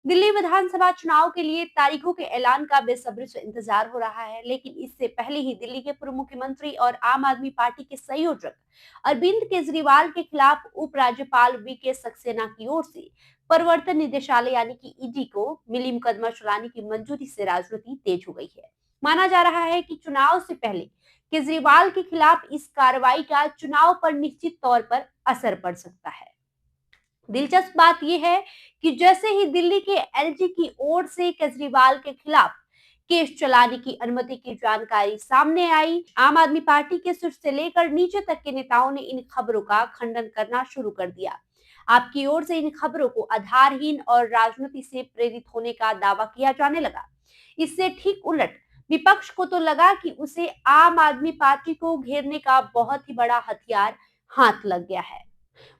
दिल्ली विधानसभा चुनाव के लिए तारीखों के ऐलान का बेसब्री से इंतजार हो रहा है, लेकिन इससे पहले ही दिल्ली के पूर्व मुख्यमंत्री और आम आदमी पार्टी के संयोजक अरविंद केजरीवाल के खिलाफ उपराज्यपाल वीके सक्सेना की ओर से प्रवर्तन निदेशालय यानी कि ईडी को मिली मुकदमा चलाने की मंजूरी से राजनीति तेज हो गई है। माना जा रहा है कि चुनाव से पहले केजरीवाल के खिलाफ इस कार्रवाई का चुनाव पर निश्चित तौर पर असर पड़ सकता है। दिलचस्प बात यह है कि जैसे ही दिल्ली के एलजी की ओर से केजरीवाल के खिलाफ केस चलाने की अनुमति की जानकारी सामने आई, आम आदमी पार्टी के शीर्ष से लेकर नीचे तक के नेताओं ने इन खबरों का खंडन करना शुरू कर दिया। आपकी ओर से इन खबरों को आधारहीन और राजनीति से प्रेरित होने का दावा किया जाने लगा। इससे ठीक उलट विपक्ष को तो लगा कि उसे आम आदमी पार्टी को घेरने का बहुत ही बड़ा हथियार हाथ लग गया है।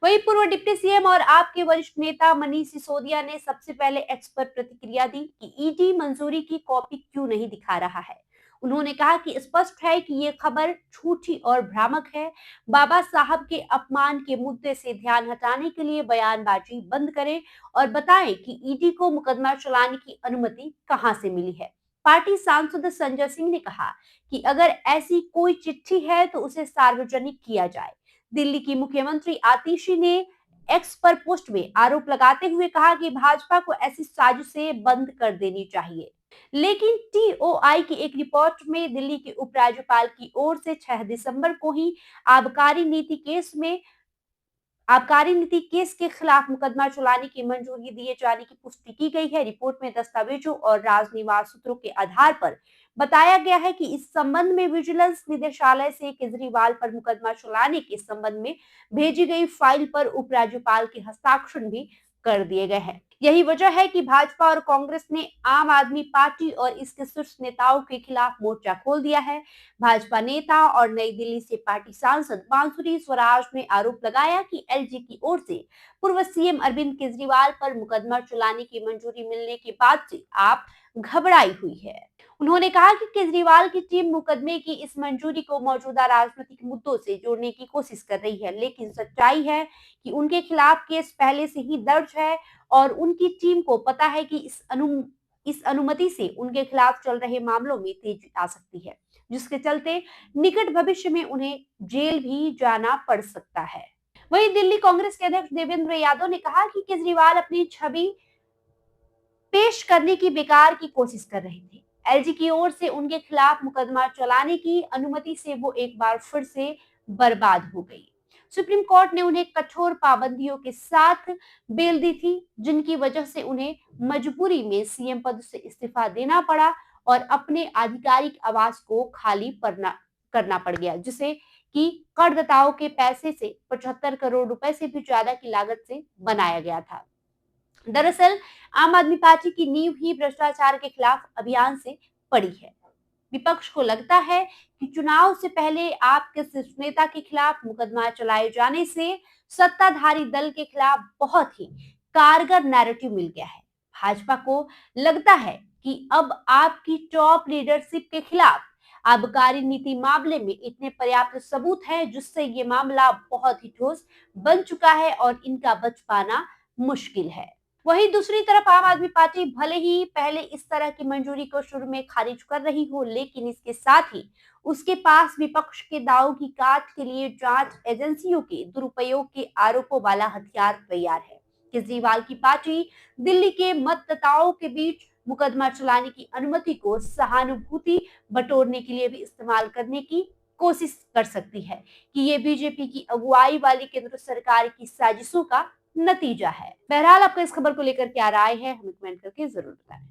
वहीं पूर्व डिप्टी सीएम और आपके वरिष्ठ नेता मनीष सिसोदिया ने सबसे पहले एक्स पर प्रतिक्रिया दी कि ईडी मंजूरी की कॉपी क्यों नहीं दिखा रहा है। उन्होंने कहा कि स्पष्ट है कि ये खबर झूठी और भ्रामक है। बाबा साहब के अपमान के मुद्दे से ध्यान हटाने के लिए बयानबाजी बंद करें और बताएं कि ईडी को मुकदमा चलाने की अनुमति कहां से मिली है। पार्टी सांसद संजय सिंह ने कहा कि अगर ऐसी कोई चिट्ठी है तो उसे सार्वजनिक किया जाए। दिल्ली की मुख्यमंत्री आतिशी ने एक्स पर पोस्ट में आरोप लगाते हुए कहा कि भाजपा को ऐसी साजिशें बंद कर देनी चाहिए। लेकिन टीओआई की एक रिपोर्ट में दिल्ली के उपराज्यपाल की ओर से 6 दिसंबर को ही आबकारी नीति केस में आबकारी नीति केस के खिलाफ मुकदमा चलाने की मंजूरी दिए जाने की पुष्टि की गई है। रिपोर्ट में दस्तावेजों और राजनिवास सूत्रों के आधार पर बताया गया है कि इस संबंध में विजिलेंस निदेशालय से केजरीवाल पर मुकदमा चलाने के संबंध में भेजी गई फाइल पर उपराज्यपाल के हस्ताक्षर भी कर दिए गए हैं। यही वजह है कि भाजपा और कांग्रेस ने आम आदमी पार्टी और इसके शीर्ष नेताओं के खिलाफ मोर्चा खोल दिया है। भाजपा नेता और नई दिल्ली से पार्टी सांसद बांसुरी स्वराज ने आरोप लगाया कि एलजी की ओर से पूर्व सीएम अरविंद केजरीवाल पर मुकदमा चलाने की मंजूरी मिलने के बाद से आप घबराई हुई है। उन्होंने कहा कि केजरीवाल की टीम मुकदमे की इस मंजूरी को मौजूदा राजनीतिक मुद्दों से जोड़ने की कोशिश कर रही है, लेकिन सच्चाई है कि उनके खिलाफ केस पहले से ही दर्ज है और उनकी टीम को पता है कि इस अनुमति से उनके खिलाफ चल रहे मामलों में तेजी आ सकती है, जिसके चलते निकट भविष्य में उन्हें जेल भी जाना पड़ सकता है। वहीं दिल्ली कांग्रेस के अध्यक्ष देवेंद्र यादव ने कहा कि केजरीवाल अपनी छवि पेश करने की बेकार की कोशिश कर रहे थे। एलजी की ओर से उनके खिलाफ मुकदमा चलाने की अनुमति से वो एक बार फिर से बर्बाद हो गई। सुप्रीम कोर्ट ने उन्हें कठोर पाबंदियों के साथ बेल दी थी, जिनकी वजह से उन्हें मजबूरी में सीएम पद से इस्तीफा देना पड़ा और अपने आधिकारिक आवास को खाली करना पड़ गया, जिसे कि करदाताओं के पैसे से 75 करोड़ रुपए से भी ज्यादा की लागत से बनाया गया था। दरअसल आम आदमी पार्टी की नींव ही भ्रष्टाचार के खिलाफ अभियान से पड़ी है। विपक्ष को लगता है कि चुनाव से पहले आपके शीर्ष नेता के खिलाफ मुकदमा चलाए जाने से सत्ताधारी दल के खिलाफ बहुत ही कारगर नैरेटिव मिल गया है। भाजपा को लगता है कि अब आपकी टॉप लीडरशिप के खिलाफ आबकारी नीति मामले में इतने पर्याप्त सबूत हैं, जिससे ये मामला बहुत ही ठोस बन चुका है और इनका बच पाना मुश्किल है। वहीं दूसरी तरफ आम आदमी पार्टी भले ही पहले इस तरह की मंजूरी को शुरू में खारिज कर रही हो, लेकिन इसके साथ ही उसके पास विपक्ष के दावों की काट के लिए जांच एजेंसियों के दुरुपयोग के आरोपों वाला हथियार तैयार है। केजरीवाल की पार्टी दिल्ली के मतदाताओं के बीच मुकदमा चलाने की अनुमति को सहानुभूति बटोरने के लिए भी इस्तेमाल करने की कोशिश कर सकती है कि ये बीजेपी की अगुवाई वाली केंद्र सरकार की साजिशों का नतीजा है। बहरहाल आपका इस खबर को लेकर क्या राय है, हमें कमेंट करके जरूर बताएं।